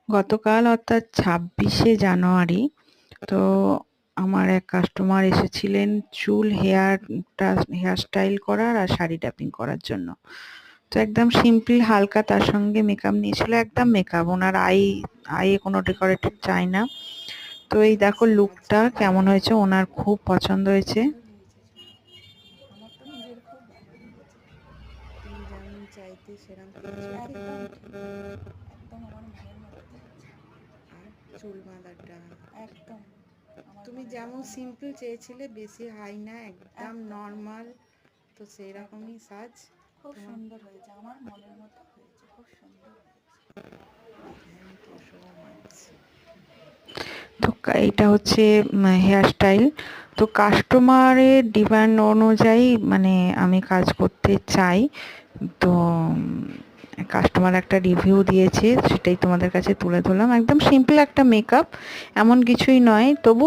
গতকাল অর্থাৎ ২৬শে জানুয়ারি তো আমার এক কাস্টমার এসেছিলেন চুল হেয়ার স্টাইল করার আর শাড়ি ট্যাপিং করার জন্য। তো একদম সিম্পল হালকা তার সঙ্গে মেকআপ নিয়েছিল, একদম মেকআপ, ওনার আই কোনো ডেকোরেটেড চাই না। তো এই দেখো লুকটা কেমন হয়েছে, ওনার খুব পছন্দ হয়েছে। আমার তো নিজের খুব ভালো লেগেছে। তুমি যেমন চাইতে সেরকম একদম আমার মনের মতো করেছে। আর চুল বাঁধাটা একদম তুমি যেমন সিম্পল চেয়েছিলে, বেশি হাই না, একদম নর্মাল, তো সেই রকমই সাজ খুব সুন্দর হয়েছে, আমার মনের মতো হয়েছে, খুব সুন্দর হয়েছে। Thank you so much. তো এইটা হচ্ছে হেয়ার স্টাইল। তো কাস্টমারের ডিমান্ড অনুযায়ী মানে আমি কাজ করতে চাই। তো কাস্টমার একটা রিভিউ দিয়েছে, সেটাই তোমাদের কাছে তুলে ধরলাম। একদম সিম্পল একটা মেকআপ, এমন কিছুই নয়, তবু